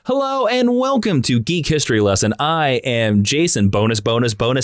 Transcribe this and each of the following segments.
Hello and welcome to Geek History Lesson. I am Jason, bonus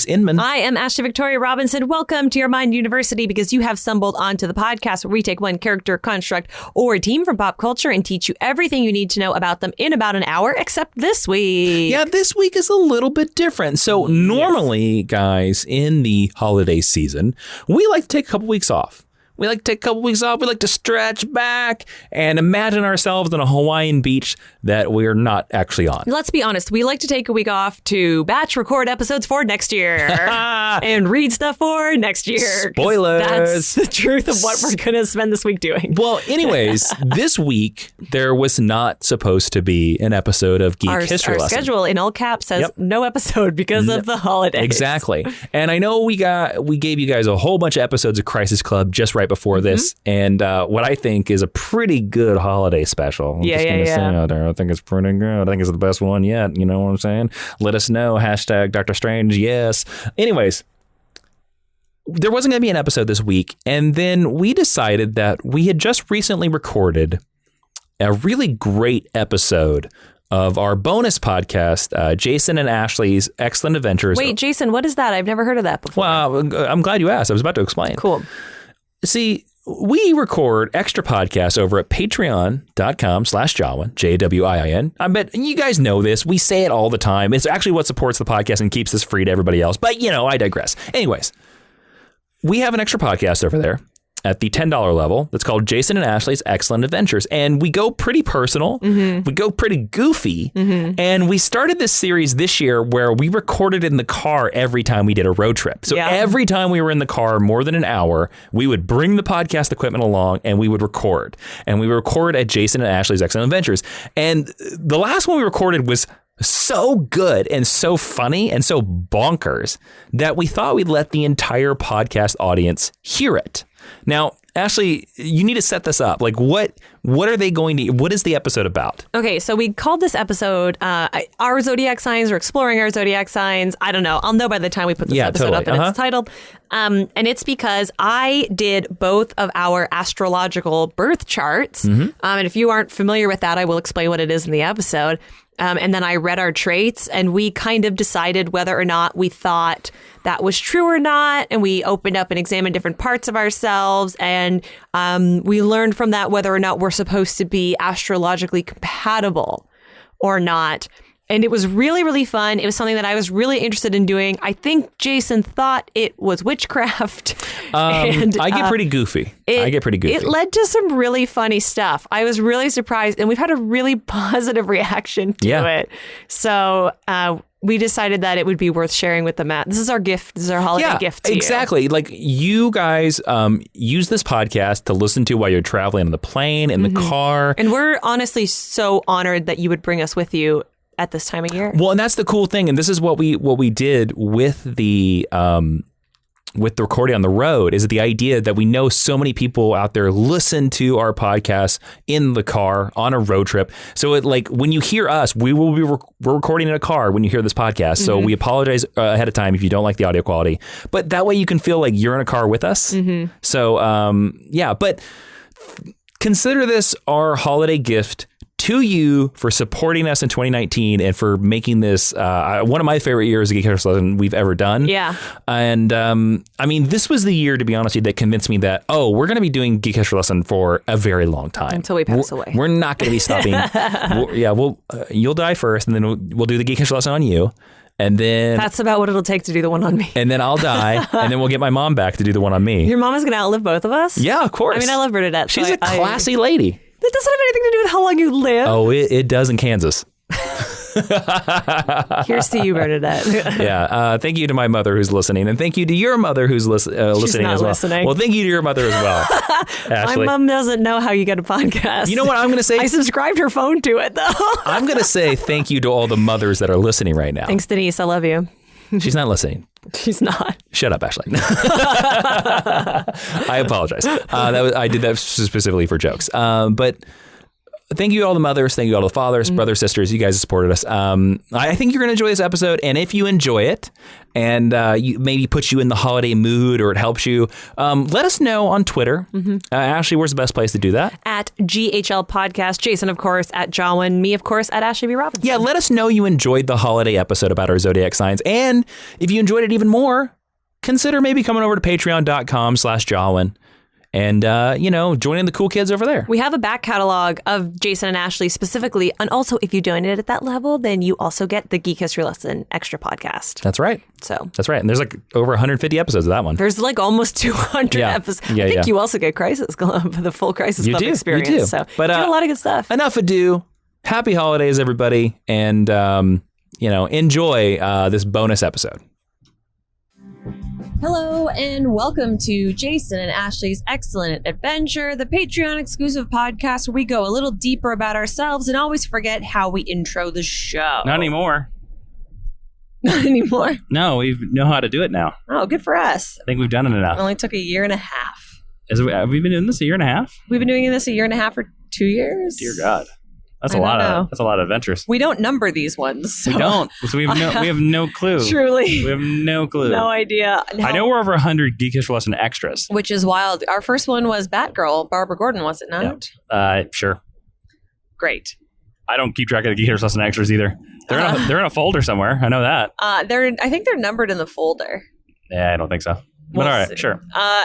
Inman. I am Ashley Victoria Robinson. Welcome to your Mind University, because you have stumbled onto the podcast where we take one character, construct, or team from pop culture and teach you everything you need to know about them in about an hour, except this week. Yeah, this week is a little bit different. So normally, guys, in the holiday season, we like to take a couple weeks off. We like to stretch back and imagine ourselves on a Hawaiian beach that we're not actually on. Let's be honest. We like to take a week off to batch record episodes for next year and read stuff for next year. Spoilers. That's the truth of what we're going to spend this week doing. Well, anyways, this week, there was not supposed to be an episode of Geek History Lesson. Our schedule in all caps says no episode because of the holidays. Exactly. And I know we gave you guys a whole bunch of episodes of Crisis Club just right before this, and what I think is a pretty good holiday special. I think it's pretty good. I think it's the best one yet. You know what I'm saying? Let us know. # Dr. Strange. Yes. Anyways, there wasn't going to be an episode this week, and then we decided that we had just recently recorded a really great episode of our bonus podcast, Jason and Ashley's Excellent Adventures. Wait, Jason, what is that? I've never heard of that before. Well, I'm glad you asked. I was about to explain. Cool. See, we record extra podcasts over at patreon.com/Jawiin, Jawiin. I bet you guys know this. We say it all the time. It's actually what supports the podcast and keeps us free to everybody else. But, I digress. Anyways, we have an extra podcast over there at the $10 level that's called Jason and Ashley's Excellent Adventures. And we go pretty personal. We go pretty goofy. And we started this series this year where we recorded in the car every time we did a road trip. So every time we were in the car more than an hour, we would bring the podcast equipment along and we would record. And we would record at Jason and Ashley's Excellent Adventures. And the last one we recorded was so good and so funny and so bonkers that we thought we'd let the entire podcast audience hear it. Now, Ashley, you need to set this up. Like, what are they going to, what is the episode about? Okay, so we called this episode Our Zodiac Signs, or Exploring Our Zodiac Signs. I don't know. I'll know by the time we put this episode up and it's titled. And it's because I did both of our astrological birth charts. And if you aren't familiar with that, I will explain what it is in the episode. And then I read our traits, and we kind of decided whether or not we thought that was true or not. And we opened up and examined different parts of ourselves. And we learned from that whether or not we're supposed to be astrologically compatible or not. And it was really, really fun. It was something that I was really interested in doing. I think Jason thought it was witchcraft. And I get pretty goofy. It led to some really funny stuff. I was really surprised, and we've had a really positive reaction to it. So we decided that it would be worth sharing with the Matt. This is our gift. This is our holiday gift to you. Like, you guys use this podcast to listen to while you're traveling on the plane, in the car. And we're honestly so honored that you would bring us with you at this time of year. Well, and that's the cool thing, and this is what we did with the recording on the road, is the idea that we know so many people out there listen to our podcast in the car on a road trip. So when you hear us, we will be we're recording in a car when you hear this podcast. So we apologize ahead of time if you don't like the audio quality, but that way you can feel like you're in a car with us. So but consider this our holiday gift to you for supporting us in 2019 and for making this one of my favorite years of Geek History Lesson we've ever done. Yeah. And I mean, this was the year, to be honest with you, that convinced me that, we're going to be doing Geek History Lesson for a very long time. Until we pass away. We're not going to be stopping. You'll die first, and then we'll do the Geek History Lesson on you. And then that's about what it'll take to do the one on me. And then I'll die, and then we'll get my mom back to do the one on me. Your mom is going to outlive both of us? Yeah, of course. I mean, I love Bernadette. She's a classy lady. That doesn't have anything to do with how long you live. Oh, it does in Kansas. Here's to you, Bernadette. Thank you to my mother who's listening, and thank you to your mother who's listening as well. Listening. Well, thank you to your mother as well, Ashley. My mom doesn't know how you get a podcast. You know what I'm going to say? I subscribed her phone to it, though. I'm going to say thank you to all the mothers that are listening right now. Thanks, Denise. I love you. She's not listening. She's not. Shut up, Ashley. I apologize. I did that specifically for jokes. But thank you to all the mothers. Thank you to all the fathers, brothers, sisters. You guys have supported us. I think you're going to enjoy this episode. And if you enjoy it and you maybe puts you in the holiday mood or it helps you, let us know on Twitter. Ashley, where's the best place to do that? At GHL Podcast. Jason, of course, at Jawiin. Me, of course, at Ashley B. Robinson. Yeah, let us know you enjoyed the holiday episode about our zodiac signs. And if you enjoyed it even more, consider maybe coming over to patreon.com/Jawiin. And, joining the cool kids over there. We have a back catalog of Jason and Ashley specifically. And also, if you donate at that level, then you also get the Geek History Lesson extra podcast. That's right. That's right. And there's like over 150 episodes of that one. There's like almost 200 episodes. I think you also get Crisis Club, the full Crisis Club experience. You do. So but, a lot of good stuff. Enough ado. Happy holidays, everybody. And, enjoy this bonus episode. Hello and welcome to Jason and Ashley's Excellent Adventure, the Patreon exclusive podcast where we go a little deeper about ourselves and always forget how we intro the show. Not anymore. Not anymore? No, we know how to do it now. Oh, good for us. I think we've done it enough. It only took a year and a half. Have we been doing this a year and a half? We've been doing this a year and a half or 2 years? Dear God. That's a lot of adventures. We don't number these ones. So. We don't. So we have no clue. Truly. We have no clue. No idea. I know we're over 100 Geek History Lesson extras. Which is wild. Our first one was Batgirl, Barbara Gordon, was it not? Yeah. Sure. Great. I don't keep track of the Geek History Lesson extras either. They're in a folder somewhere. I know that. I think they're numbered in the folder. Yeah, I don't think so. But all right, sure.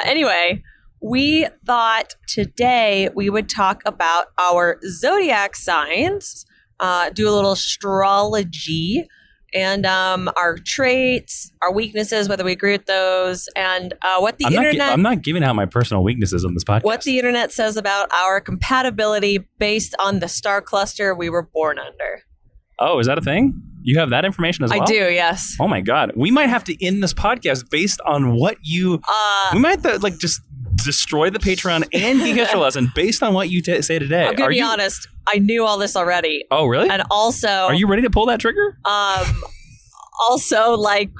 Anyway, we thought today we would talk about our zodiac signs, do a little astrology, and our traits, our weaknesses, whether we agree with those, and what the internet... I'm not giving out my personal weaknesses on this podcast. What the internet says about our compatibility based on the star cluster we were born under. Oh, is that a thing? You have that information as well? I do, yes. Oh my God. We might have to end this podcast based on what you... we might have to just destroy the Patreon and Geek History Lesson based on what you say today. I'm going to be honest. I knew all this already. Oh, really? And also... Are you ready to pull that trigger? Also, like,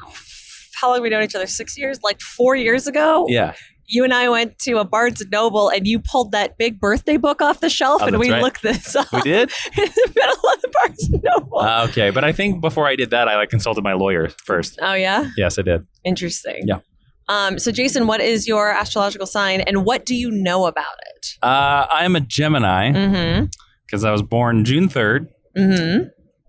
how long have we known each other? 6 years? Like 4 years ago? Yeah. You and I went to a Barnes & Noble and you pulled that big birthday book off the shelf and we looked this up. We did? In the middle of the Barnes & Noble. Okay, but I think before I did that, I consulted my lawyer first. Oh, yeah? Yes, I did. Interesting. Yeah. So, Jason, what is your astrological sign and what do you know about it? I'm a Gemini because I was born June 3rd. Mm-hmm.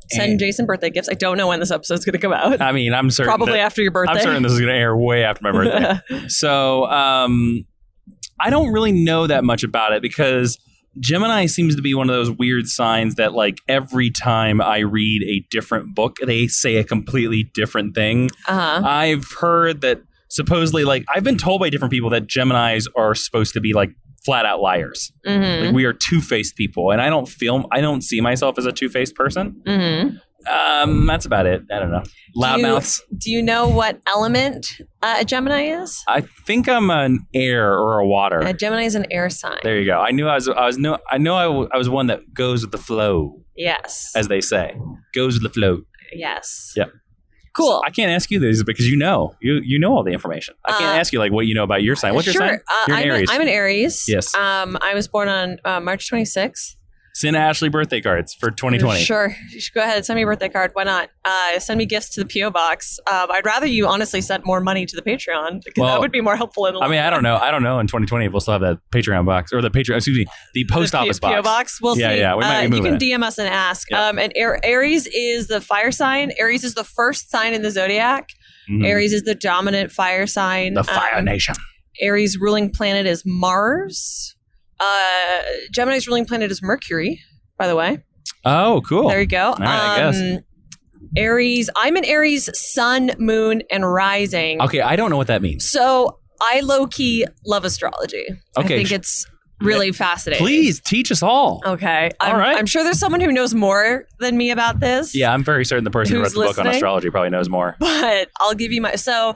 Send Jason birthday gifts. I don't know when this episode's going to come out. I mean, I'm certain. Probably after your birthday. I'm certain this is going to air way after my birthday. So I don't really know that much about it because Gemini seems to be one of those weird signs that like every time I read a different book, they say a completely different thing. I've heard that supposedly, like I've been told by different people that Geminis are supposed to be like flat out liars. Like we are two-faced people, and I don't see myself as a two-faced person. That's about it. I don't know. Loudmouths. Do you know what element a Gemini is? I think I'm an air or a water. A Gemini is an air sign. There you go. I knew I was one that goes with the flow. Yes. As they say, goes with the flow. Yes. Yeah. Cool. So I can't ask you this because you know all the information. I can't ask you like what you know about your sign. What's your sign? You're an Aries. I'm an Aries. Yes. I was born on March 26th. Send Ashley birthday cards for 2020. Sure. You should go ahead and send me a birthday card. Why not? Send me gifts to the P.O. Box. I'd rather you honestly sent more money to the Patreon because that would be more helpful in the long I don't know. I don't know in 2020 if we'll still have that Patreon box or the post office box. P.O. Box. We'll see. Yeah. We might be moving You can DM us and ask. Yeah. And Aries is the fire sign. Aries is the first sign in the Zodiac. Aries is the dominant fire sign. The fire nation. Aries' ruling planet is Mars. Gemini's ruling planet is Mercury, by the way. Oh, cool. There you go. All right, I guess. Aries. I'm an Aries sun, moon, and rising. Okay, I don't know what that means. So I low-key love astrology. Okay. I think it's really fascinating. Please teach us all. Okay. All right. I'm sure there's someone who knows more than me about this. Yeah, I'm very certain the person who wrote the book on astrology probably knows more. But I'll give you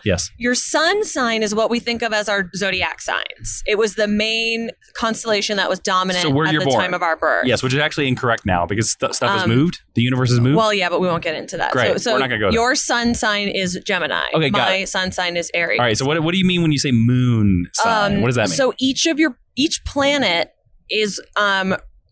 yes. Your sun sign is what we think of as our zodiac signs. It was the main constellation that was dominant at the time of our birth. Yes, which is actually incorrect now because stuff has moved. The universe has moved. Well, yeah, but we won't get into that. Great. So we're not going to go there. Your sun sign is Gemini. Okay, My sun sign is Aries. All right, so what do you mean when you say moon sign? What does that mean? So each planet is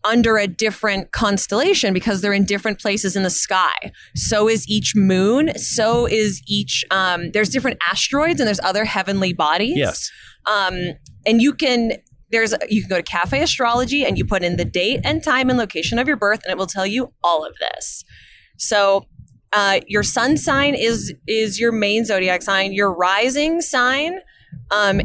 under a different constellation because they're in different places in the sky. So is each moon. So is each, there's different asteroids and there's other heavenly bodies. Yes. And you can go to Cafe Astrology and you put in the date and time and location of your birth and it will tell you all of this. So your sun sign is your main zodiac sign. Your rising sign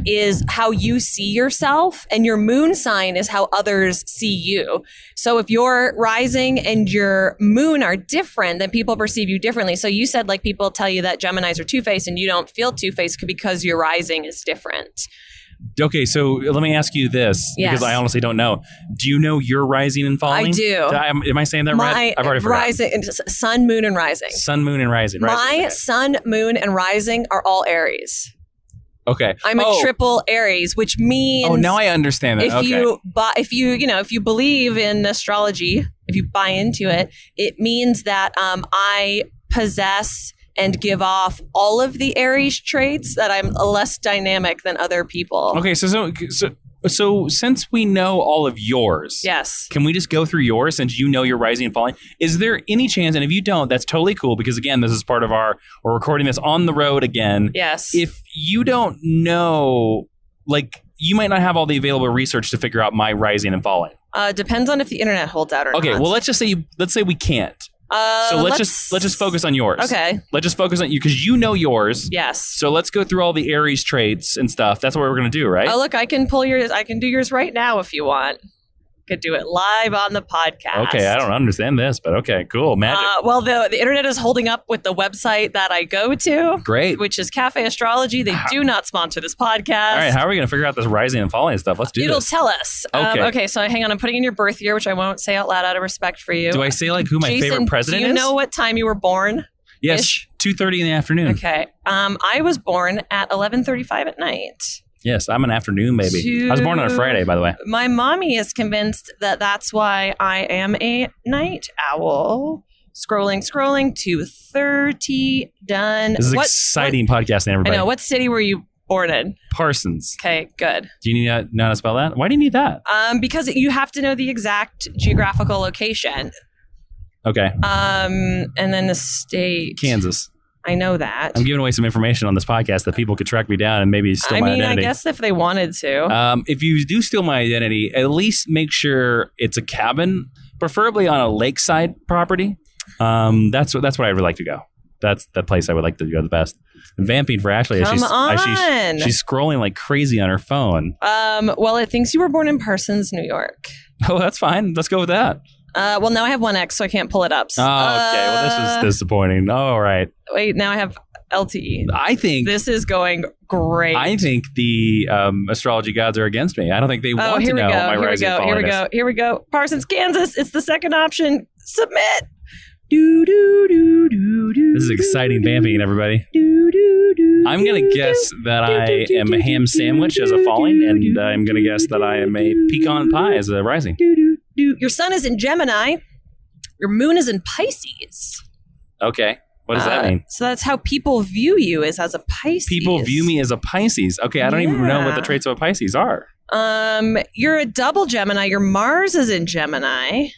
is how you see yourself, and your moon sign is how others see you. So if your rising and your moon are different, then people perceive you differently. So you said like people tell you that Geminis are two-faced and you don't feel two-faced because your rising is different. Okay, so let me ask you this, because I honestly don't know. Do you know your rising and falling? I do. Am I saying that right? I've already forgotten. Rising, sun, moon, and rising. Sun, moon, and rising. My sun, moon, and rising are all Aries. Okay. I'm a triple Aries, which means... Oh, now I understand that. If you believe in astrology, if you buy into it, it means that I possess and give off all of the Aries traits, that I'm less dynamic than other people. Okay, so since we know all of yours, yes, can we just go through yours since you know your rising and falling? Is there any chance, and if you don't, that's totally cool, because again, this is part of we're recording this on the road again. Yes. If you don't know, like, you might not have all the available research to figure out my rising and falling. Depends on if the internet holds out or not. Okay, well, let's say we can't. So let's just focus on yours. Okay. Let's just focus on you because you know yours. Yes. So let's go through all the Aries traits and stuff. That's what we're going to do, right? Oh, look, I can pull yours. I can do yours right now if you want. Could do it live on the podcast. Okay, I don't understand this, but okay, cool. Magic. Well, the internet is holding up with the website that I go to. Great. Which is Cafe Astrology. They do not sponsor this podcast. All right, how are we going to figure out this rising and falling stuff? Let's do It'll this. tell us. Okay, so hang on. I'm putting in your birth year, which I won't say out loud out of respect for you. Do I say like who my favorite president is? Do you know what time you were born? Yes, 2:30 in the afternoon. Okay. I was born at 11:35 at night. Yes, I'm an afternoon baby. I was born on a Friday, by the way. My mommy is convinced that that's why I am a night owl. Scrolling, 2:30, done. This is exciting podcasting, everybody. I know. What city were you born in? Parsons. Okay, good. Do you need to know how to spell that? Why do you need that? Because you have to know the exact geographical location. Okay. And then the state. Kansas. I know that. I'm giving away some information on this podcast that people could track me down and maybe steal my identity. I guess if they wanted to. If you do steal my identity, at least make sure it's a cabin, preferably on a lakeside property. That's where I'd like to go. That's the place I would like to go the best. And vamping for Ashley. Come on. She's scrolling like crazy on her phone. Well, it thinks you were born in Parsons, New York. Oh, that's fine. Let's go with that. Well, now I have 1X, so I can't pull it up. Oh, okay. Well, this was disappointing. All right. Wait, now I have LTE. I think this is going great. I think the astrology gods are against me. I don't think they want to know my rising and falling. Here we go. Parsons, Kansas. It's the second option. Submit. Do, do, do, do, do, this is exciting vamping, everybody. I'm going to guess that I am a ham sandwich as a falling, and I'm going to guess that I am a pecan pie as a rising. Your sun is in Gemini. Your moon is in Pisces. Okay. What does that mean? So that's how people view you, is as a Pisces. People view me as a Pisces. Okay, I don't even know what the traits of a Pisces are. You're a double Gemini. Your Mars is in Gemini.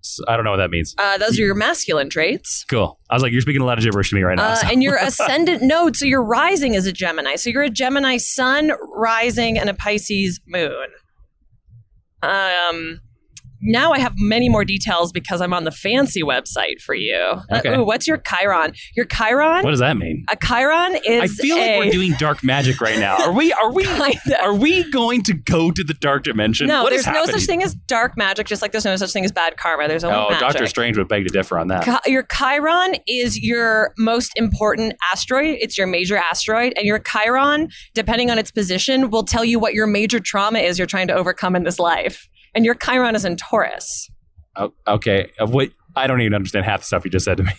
So I don't know what that means. Those are your masculine traits. Cool. I was like, you're speaking a lot of gibberish to me right now. And your ascendant node, so your rising is a Gemini. So you're a Gemini sun, rising, and a Pisces moon. Now I have many more details because I'm on the fancy website for you. Okay. What's your Chiron? Your Chiron? What does that mean? A Chiron is I feel like we're doing dark magic right now. Are we going to go to the dark dimension? No, there's no such thing as dark magic, just like there's no such thing as bad karma. There's only magic. Doctor Strange would beg to differ on that. Your Chiron is your most important asteroid. It's your major asteroid. And your Chiron, depending on its position, will tell you what your major trauma is you're trying to overcome in this life. And your Chiron is in Taurus. Oh, okay. I don't even understand half the stuff you just said to me.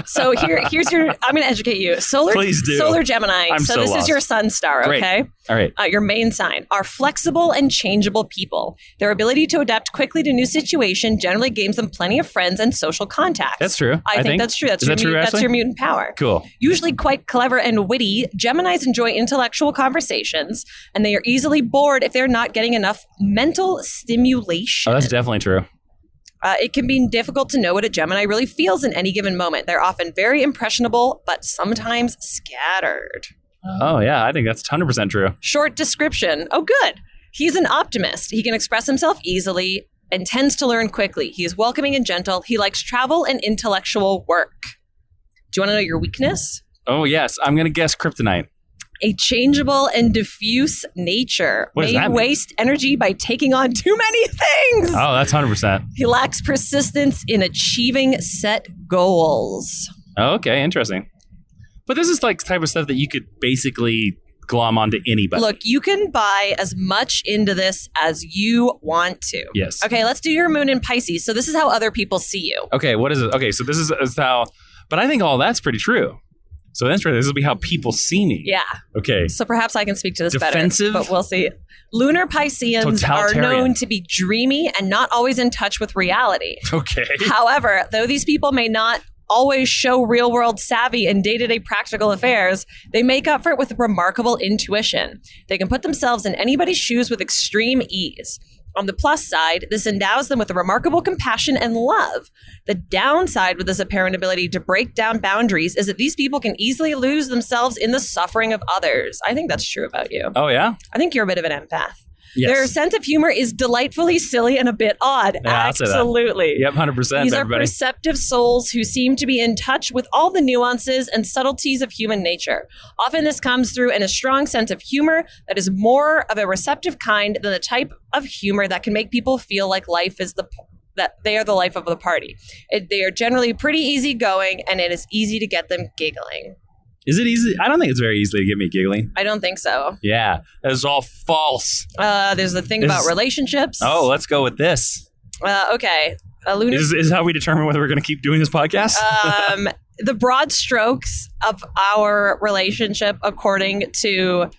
So here's your. I'm going to educate you. Please do. Solar Gemini. I'm so this lost. is your sun star. Great. Okay. All right. Your main sign are flexible and changeable people. Their ability to adapt quickly to new situations generally gains them plenty of friends and social contacts. That's true. I think that's true. That's your mutant power. Cool. Usually quite clever and witty, Geminis enjoy intellectual conversations, and they are easily bored if they're not getting enough mental stimulation. Oh, that's definitely true. It can be difficult to know what a Gemini really feels in any given moment. They're often very impressionable, but sometimes scattered. Oh, yeah. I think that's 100% true. Short description. Oh, good. He's an optimist. He can express himself easily and tends to learn quickly. He is welcoming and gentle. He likes travel and intellectual work. Do you want to know your weakness? Oh, yes. I'm going to guess kryptonite. A changeable and diffuse nature. What does that mean? Waste energy by taking on too many things. Oh, that's 100%. He lacks persistence in achieving set goals. Oh, okay. Interesting. But this is like type of stuff that you could basically glom onto anybody. Look, you can buy as much into this as you want to. Yes. Okay, let's do your moon in Pisces. So this is how other people see you. Okay, what is it? Okay, so this is how, but I think all that's pretty true. So that's right. This will be how people see me. Yeah. Okay. So perhaps I can speak to this Defensive? better, but we'll see. Lunar Pisceans are known to be dreamy and not always in touch with reality. Okay. However, though these people may not always show real-world savvy in day-to-day practical affairs, they make up for it with remarkable intuition. They can put themselves in anybody's shoes with extreme ease. On the plus side, this endows them with a remarkable compassion and love. The downside with this apparent ability to break down boundaries is that these people can easily lose themselves in the suffering of others. I think that's true about you. Oh, yeah? I think you're a bit of an empath. Yes. Their sense of humor is delightfully silly and a bit odd. Yeah, I'll say that. Absolutely. Yep, 100%. These everybody. are perceptive souls who seem to be in touch with all the nuances and subtleties of human nature. Often this comes through in a strong sense of humor that is more of a receptive kind than the type of humor that can make people feel like life is that they are the life of the party. They are generally pretty easygoing, and it is easy to get them giggling. Is it easy? I don't think it's very easy to get me giggling. I don't think so. Yeah, that is all false. There's the thing about relationships. Oh, let's go with this. Okay. Lunar. Is how we determine whether we're going to keep doing this podcast? The broad strokes of our relationship, according to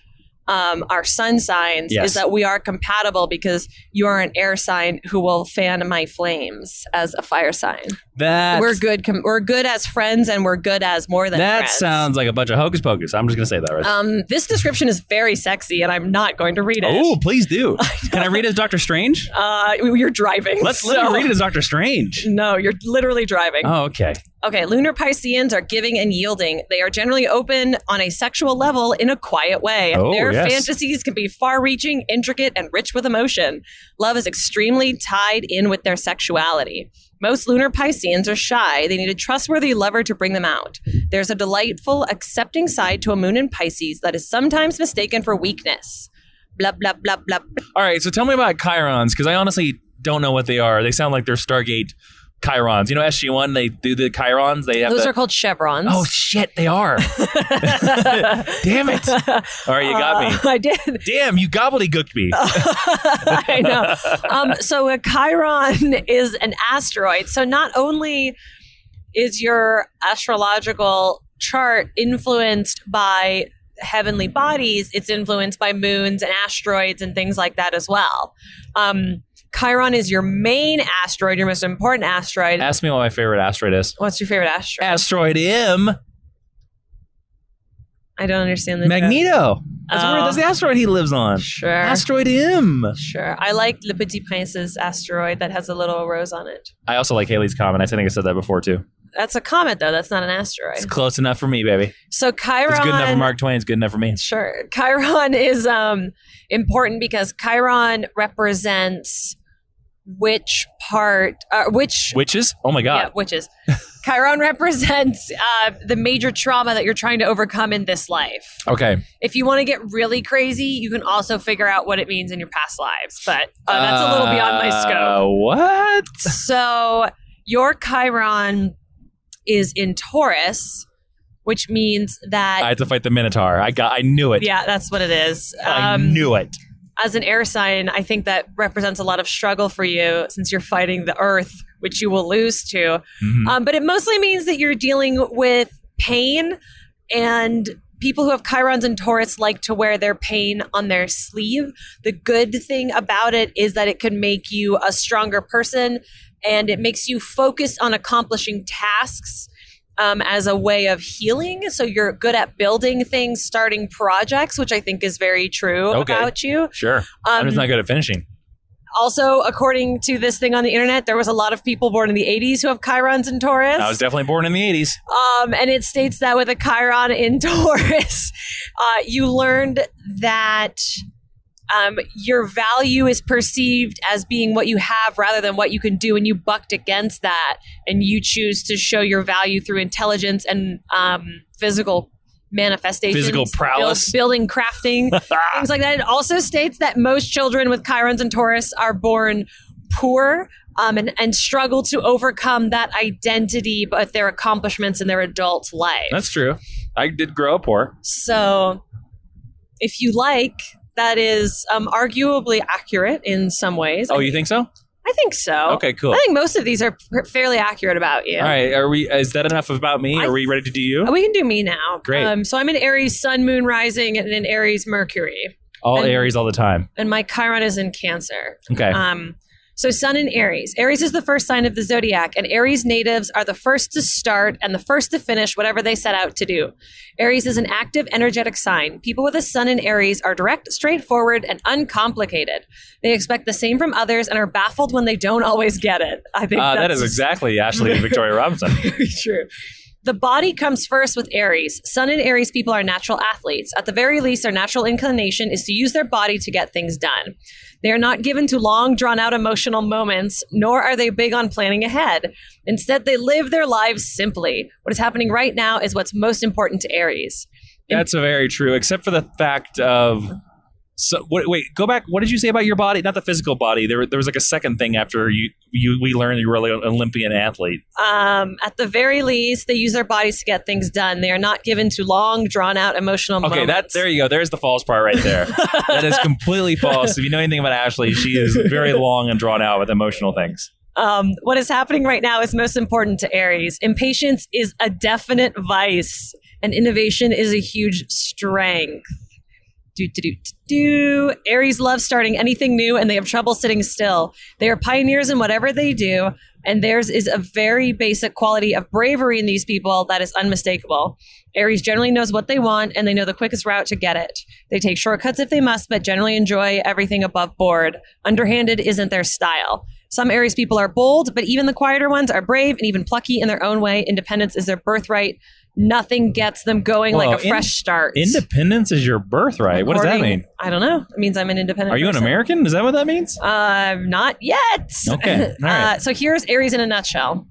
our sun signs, is that we are compatible because you are an air sign who will fan my flames as a fire sign. We're good. We're good as friends, and we're good as more than friends. That sounds like a bunch of hocus pocus. I'm just going to say that right. This description is very sexy, and I'm not going to read it. Oh, please do. Can I read it as Dr. Strange? You're driving. Let's literally read it as Dr. Strange. No, you're literally driving. Oh, okay. Okay, lunar Pisceans are giving and yielding. They are generally open on a sexual level in a quiet way. Their fantasies can be far-reaching, intricate, and rich with emotion. Love is extremely tied in with their sexuality. Most lunar Pisceans are shy. They need a trustworthy lover to bring them out. There's a delightful, accepting side to a moon in Pisces that is sometimes mistaken for weakness. Blah, blah, blah, blah. All right, so tell me about Chirons, because I honestly don't know what they are. They sound like they're Stargate Chirons. You know, SG-1, they do the Chirons. Those are called chevrons. Oh, shit, they are. Damn it. All right, you got me. I did. Damn, you gobbledygooked me. I know. So a Chiron is an asteroid. So not only is your astrological chart influenced by heavenly bodies, it's influenced by moons and asteroids and things like that as well. Chiron is your main asteroid, your most important asteroid. Ask me what my favorite asteroid is. What's your favorite asteroid? Asteroid M. I don't understand the Magneto. That's the asteroid he lives on. Sure. Asteroid M. Sure. I like Le Petit Prince's asteroid that has a little rose on it. I also like Halley's Comet. I think I said that before too. That's a comet, though. That's not an asteroid. It's close enough for me, baby. So Chiron... It's good enough for Mark Twain. It's good enough for me. Sure. Chiron is important because Chiron represents Witches? Oh my God. Yeah, witches. Chiron represents the major trauma that you're trying to overcome in this life. Okay. If you want to get really crazy, you can also figure out what it means in your past lives. But that's a little beyond my scope. What? So your Chiron is in Taurus, which means that I had to fight the Minotaur. I knew it. Yeah, that's what it is. I knew it. as an air sign, I think that represents a lot of struggle for you since you're fighting the earth, which you will lose to. Mm-hmm. But it mostly means that you're dealing with pain, and people who have Chirons and Taurus like to wear their pain on their sleeve. The good thing about it is that it can make you a stronger person, and it makes you focus on accomplishing tasks as a way of healing. So you're good at building things, starting projects, which I think is very true about you. Sure. I'm just not good at finishing. Also, according to this thing on the internet, there was a lot of people born in the 80s who have Chirons and Taurus. I was definitely born in the 80s. And it states that with a Chiron in Taurus, you learned that your value is perceived as being what you have rather than what you can do, and you bucked against that, and you choose to show your value through intelligence and physical manifestations, physical prowess, building, crafting, things like that. It also states that most children with Chirons and Taurus are born poor and struggle to overcome that identity but their accomplishments in their adult life. That's true. I did grow up poor. So if you like, that is arguably accurate in some ways. Oh, you think so? I think so. Okay, cool. I think most of these are fairly accurate about you. All right, is that enough about me? Are we ready to do you? We can do me now. Great. So I'm in Aries Sun, Moon, Rising, and in Aries Mercury. All Aries all the time. And my Chiron is in Cancer. Okay. So Sun in Aries. Aries is the first sign of the zodiac, and Aries natives are the first to start and the first to finish whatever they set out to do. Aries is an active, energetic sign. People with a Sun in Aries are direct, straightforward, and uncomplicated. They expect the same from others and are baffled when they don't always get it. I think that is exactly Ashley and Victoria Robinson. Very true. The body comes first with Aries. Sun and Aries people are natural athletes. At the very least, their natural inclination is to use their body to get things done. They are not given to long, drawn-out emotional moments, nor are they big on planning ahead. Instead, they live their lives simply. What is happening right now is what's most important to Aries. That's very true, except for the fact of... So wait, go back. What did you say about your body? Not the physical body. There was like a second thing after we learned you were like an Olympian athlete. At the very least, they use their bodies to get things done. They are not given to long, drawn-out emotional moments. Okay, there you go. There's the false part right there. That is completely false. If you know anything about Ashley, she is very long and drawn out with emotional things. What is happening right now is most important to Aries. Impatience is a definite vice, and innovation is a huge strength. Aries love starting anything new, and they have trouble sitting still. They are pioneers in whatever they do, and theirs is a very basic quality of bravery in these people that is unmistakable. Aries generally knows what they want, and they know the quickest route to get it. They take shortcuts if they must, but generally enjoy everything above board. Underhanded isn't their style. Some Aries people are bold, but even the quieter ones are brave and even plucky in their own way. Independence is their birthright. Nothing gets them going like a fresh start. Independence is your birthright. What does that mean? I don't know. It means I'm an independent person. Are you an American? Is that what that means? Not yet. Okay. All right. So here's Aries in a nutshell.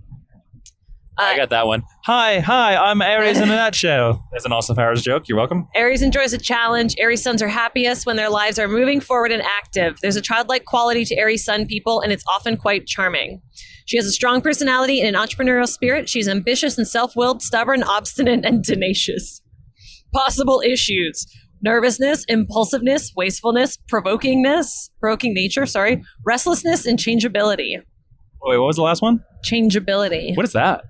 I got that one. Hi, I'm Aries in a nutshell. That's an Austin Powers joke. You're welcome. Aries enjoys a challenge. Aries suns are happiest when their lives are moving forward and active. There's a childlike quality to Aries sun people, and it's often quite charming. She has a strong personality and an entrepreneurial spirit. She's ambitious and self-willed, stubborn, obstinate, and tenacious. Possible issues: nervousness, impulsiveness, wastefulness, provoking nature, restlessness, and changeability. Wait, what was the last one? Changeability. What is that?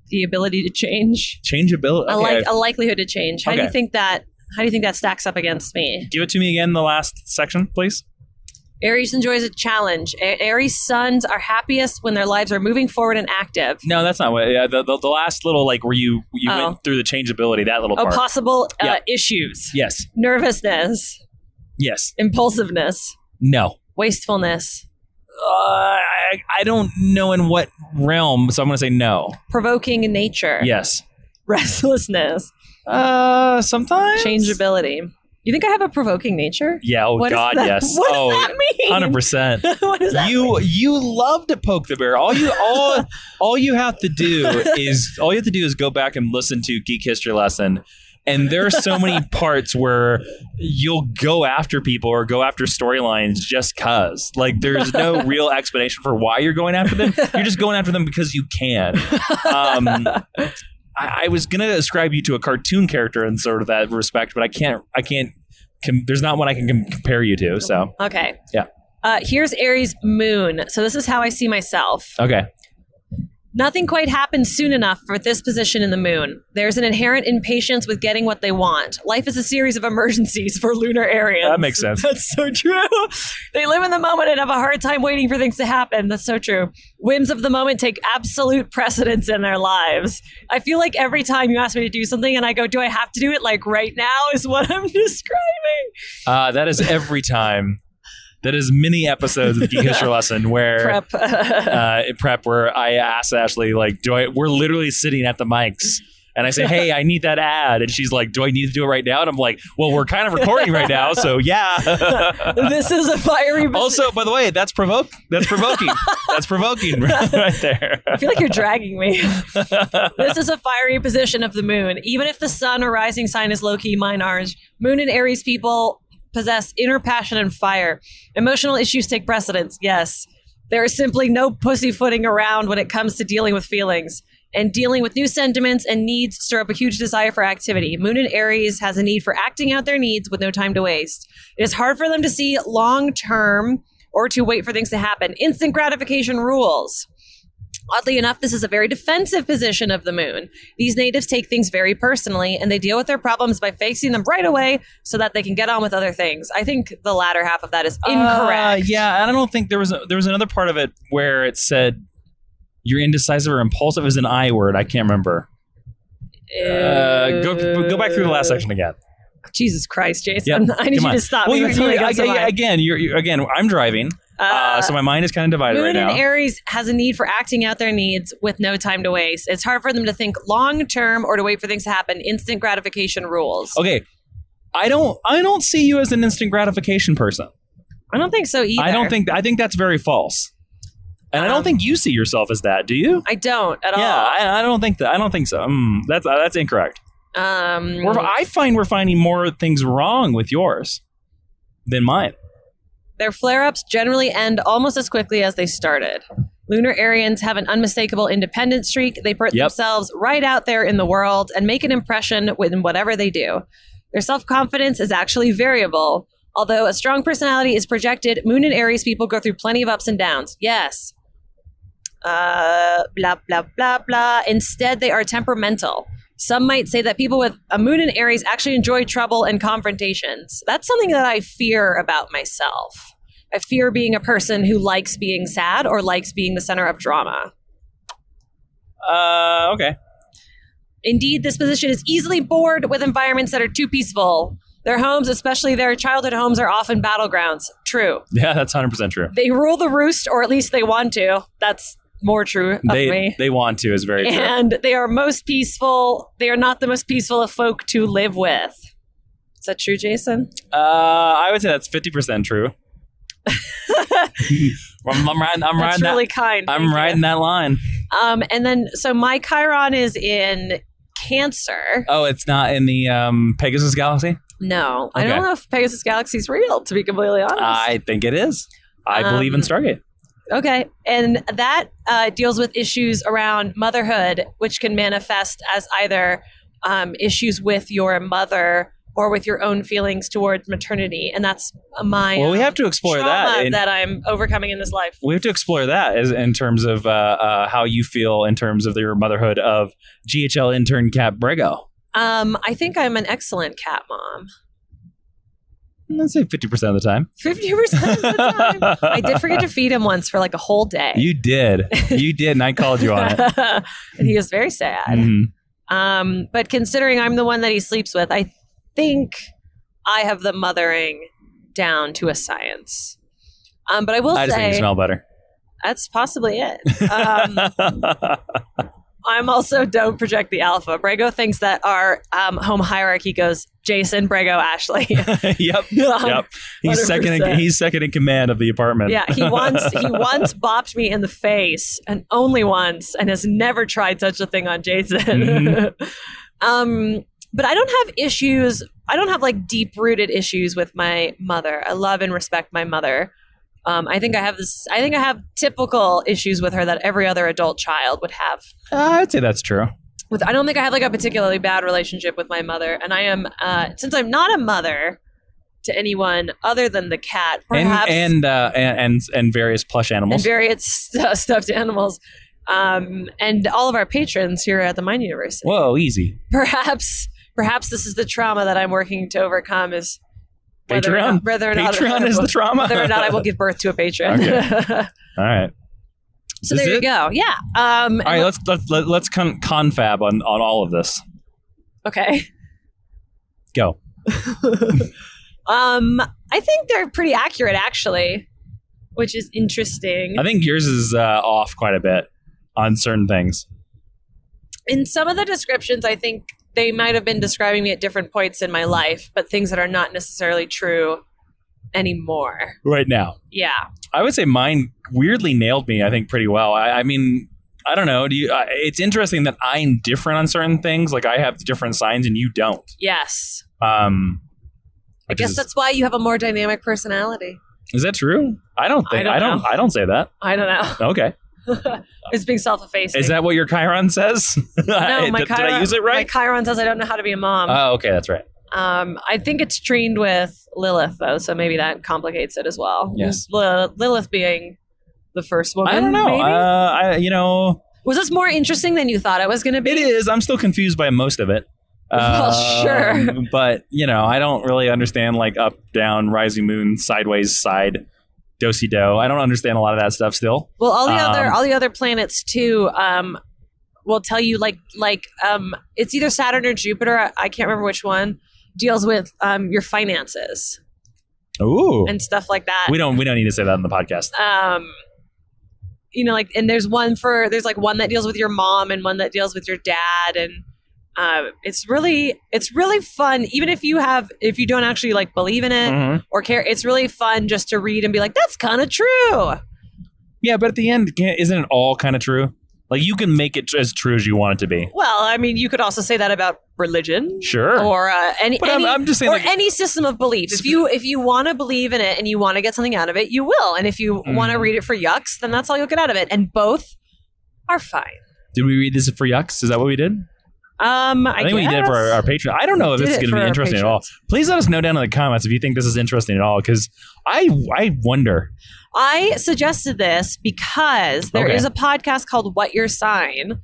The ability to change. Changeability. Okay. A likelihood to change. How do you think that stacks up against me? Give it to me again, the last section, please. Aries enjoys a challenge. Aries suns are happiest when their lives are moving forward and active. No, that's not what. Yeah, the last little where you went through the changeability, that little part. Possible issues. Yes. Nervousness. Yes. Impulsiveness. No. Wastefulness. I don't know in what realm, so I'm going to say no. Provoking in nature. Yes. Restlessness. Sometimes. Changeability. You think I have a provoking nature? Yeah. Oh, God, yes. What does that mean? 100%. What does that mean? You love to poke the bear. All you have to do is go back and listen to Geek History Lesson. And there are so many parts where you'll go after people or go after storylines just cause. Like, there's no real explanation for why you're going after them. You're just going after them because you can. I was going to ascribe you to a cartoon character in sort of that respect, but I can't there's not one I can compare you to. So okay, yeah. Here's Aries moon. So this is how I see myself. Okay. Nothing quite happens soon enough for this position in the moon. There's an inherent impatience with getting what they want. Life is a series of emergencies for lunar Arians. That makes sense. That's so true. They live in the moment and have a hard time waiting for things to happen. That's so true. Whims of the moment take absolute precedence in their lives. I feel like every time you ask me to do something and I go, do I have to do it like right now is what I'm describing. That is every time. That is many episodes of Geek History Lesson where prep where I asked Ashley, like, we're literally sitting at the mics and I say, hey, I need that ad. And she's like, do I need to do it right now? And I'm like, well, we're kind of recording right now. So yeah. This is a fiery position. Also, by the way, that's provoking. That's provoking right there. I feel like you're dragging me. This is a fiery position of the moon. Even if the sun or rising sign is low-key, mine orange, moon and Aries people possess inner passion and fire. Emotional issues take precedence, yes. There is simply no pussyfooting around when it comes to dealing with feelings. And dealing with new sentiments and needs stir up a huge desire for activity. Moon in Aries has a need for acting out their needs with no time to waste. It is hard for them to see long-term or to wait for things to happen. Instant gratification rules. Oddly enough, this is a very defensive position of the moon. These natives take things very personally, and they deal with their problems by facing them right away so that they can get on with other things. I think the latter half of that is incorrect. Yeah, and I don't think there was another part of it where it said you're indecisive or impulsive. It was an I word. I can't remember. Go back through the last section again. Jesus Christ, Jason! Yep. I need you to stop. Well, again, I'm driving. So my mind is kind of divided right now. Moon in Aries has a need for acting out their needs with no time to waste. It's hard for them to think long term or to wait for things to happen. Instant gratification rules. Okay, I don't see you as an instant gratification person. I don't think so either. I think that's very false. And I don't think you see yourself as that. Do you? I don't at all. Yeah, I don't think that. I don't think so. That's incorrect. I find we're finding more things wrong with yours than mine. Their flare-ups generally end almost as quickly as they started. Lunar Arians have an unmistakable independent streak. They put themselves right out there in the world and make an impression in whatever they do. Their self-confidence is actually variable. Although a strong personality is projected, Moon and Aries people go through plenty of ups and downs. Yes. Blah, blah, blah, blah. Instead, they are temperamental. Some might say that people with a Moon in Aries actually enjoy trouble and confrontations. That's something that I fear about myself. I fear being a person who likes being sad or likes being the center of drama. Okay. Indeed, this position is easily bored with environments that are too peaceful. Their homes, especially their childhood homes, are often battlegrounds. True. Yeah, that's 100% true. They rule the roost, or at least they want to. That's more true of me. They want to is very true. And they are most peaceful. They are not the most peaceful of folk to live with. Is that true, Jason? I would say that's 50% true. I'm riding really kind. I'm riding that line. And then, so my Chiron is in Cancer. Oh, it's not in the Pegasus Galaxy? No. Okay. I don't know if Pegasus Galaxy is real, to be completely honest. I think it is. I believe in Stargate. Okay. And that deals with issues around motherhood, which can manifest as either issues with your mother or with your own feelings towards maternity. And that's my we have to explore that I'm overcoming in this life. We have to explore that in terms of how you feel in terms of your motherhood of GHL intern Cat Brego. I think I'm an excellent cat mom. Let's say 50% of the time. 50% of the time. I did forget to feed him once for like a whole day. You did. You did, and I called you on it. And he was very sad. Mm-hmm. But considering I'm the one that he sleeps with, I think I have the mothering down to a science. But I will say... I just think you smell better. That's possibly it. I'm also don't project the alpha. Brego thinks that our home hierarchy goes Jason, Brego, Ashley. Yep. He's 100%. He's second in command of the apartment. Yeah, he once bopped me in the face, and only once, and has never tried such a thing on Jason. Mm-hmm. But I don't have issues. I don't have like deep-rooted issues with my mother. I love and respect my mother. I think I have typical issues with her that every other adult child would have. I'd say that's true. I don't think I have like a particularly bad relationship with my mother. And I am, since I'm not a mother, to anyone other than the cat, perhaps, and various plush animals, and various stuffed animals, and all of our patrons here at the Mind University. Whoa, easy. Perhaps this is the trauma that I'm working to overcome. Is Patreon? Patreon is the trauma. Whether or not I will give birth to a patron. Okay. All right. So there you go. Yeah. All right. Let's confab on all of this. Okay. Go. I think they're pretty accurate, actually, which is interesting. I think yours is off quite a bit on certain things. In some of the descriptions, I think they might have been describing me at different points in my life, but things that are not necessarily true anymore. Right now. Yeah. I would say mine weirdly nailed me, I think, pretty well. I mean, I don't know. It's interesting that I'm different on certain things. Like I have different signs and you don't. Yes. I guess that's why you have a more dynamic personality. Is that true? I don't think. I don't say that. I don't know. Okay. It's being self-effacing. Is that what your Chiron says? No, did I use it right? My Chiron says I don't know how to be a mom. Oh, okay, that's right. I think it's trained with Lilith, though, so maybe that complicates it as well. Yes. Lilith being the first woman. I don't know. Maybe? Was this more interesting than you thought it was going to be? It is. I'm still confused by most of it. Well, sure. But, I don't really understand like up, down, rising moon, sideways, side, do-si-do. I don't understand a lot of that stuff still. Well, all the other planets too will tell you like it's either Saturn or Jupiter, I can't remember which one, deals with your finances. Ooh. And stuff like that. We don't need to say that on the podcast. And there's one that deals with your mom and one that deals with your dad, and it's really fun, even if you don't actually like believe in it or care. It's really fun just to read and be like, that's kind of true. Yeah, but at the end, isn't it all kind of true? Like you can make it as true as you want it to be. Well, I mean, you could also say that about religion, sure, or I'm just saying, or any system of belief. If you want to believe in it and you want to get something out of it, you will. And if you want to read it for yucks, then that's all you'll get out of it. And both are fine. Did we read this for yucks? Is that what we did? I think we did it for our Patreon. I don't know if this is going to be interesting at all. Please let us know down in the comments if you think this is interesting at all, because I wonder. I suggested this because there is a podcast called What Your Sign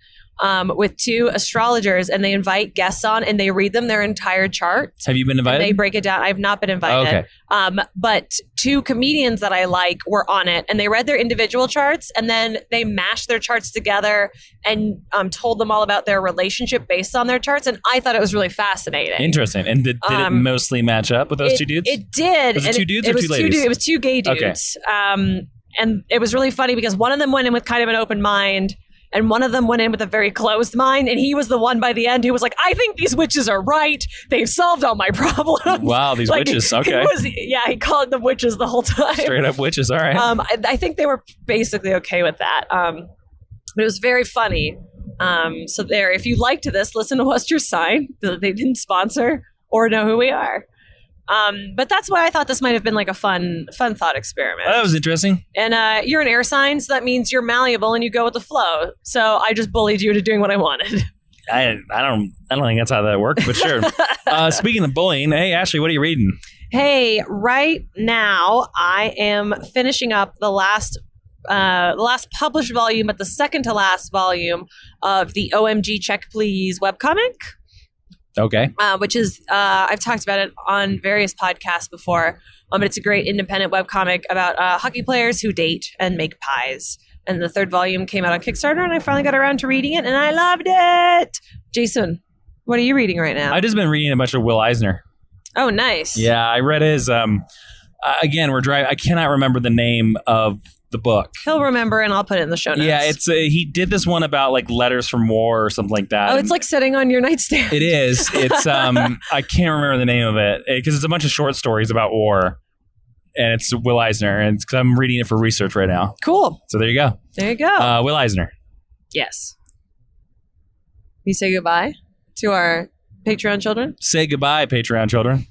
with two astrologers, and they invite guests on and they read them their entire chart. Have you been invited? They break it down. I've not been invited. Okay. But two comedians that I like were on it, and they read their individual charts, and then they mashed their charts together and told them all about their relationship based on their charts. And I thought it was really fascinating. Interesting. And did it mostly match up with those two dudes? It did. Was it two dudes or two ladies? It was two gay dudes. Okay. And it was really funny because one of them went in with kind of an open mind, and one of them went in with a very closed mind, and he was the one by the end who was like, I think these witches are right. They've solved all my problems. Wow, these witches. Okay. He called them witches the whole time. Straight up witches. All right. I think they were basically okay with that. But it was very funny. So there, if you liked this, listen to What's Your Sign. They didn't sponsor or know who we are. But that's why I thought this might have been like a fun thought experiment. That was interesting. And you're an air sign, so that means you're malleable and you go with the flow. So I just bullied you to doing what I wanted. I don't think that's how that worked, but sure. Speaking of bullying, hey Ashley, what are you reading? Hey, right now I am finishing up the last published volume, but the second to last volume of the OMG Check Please webcomic. Okay. Which is, I've talked about it on various podcasts before, but it's a great independent webcomic about hockey players who date and make pies. And the third volume came out on Kickstarter, and I finally got around to reading it, and I loved it. Jason, what are you reading right now? I've just been reading a bunch of Will Eisner. Oh, nice. Yeah, I read his, again, I cannot remember the name of the book. He'll remember, and I'll put it in the show notes. Yeah, it's he did this one about like letters from war or something like that. Oh, it's like sitting on your nightstand. It is. It's I can't remember the name of it because it's a bunch of short stories about war, and it's Will Eisner, and because I'm reading it for research right now. Cool. So there you go. There you go. Will Eisner. Yes. You say goodbye to our Patreon children. Say goodbye, Patreon children.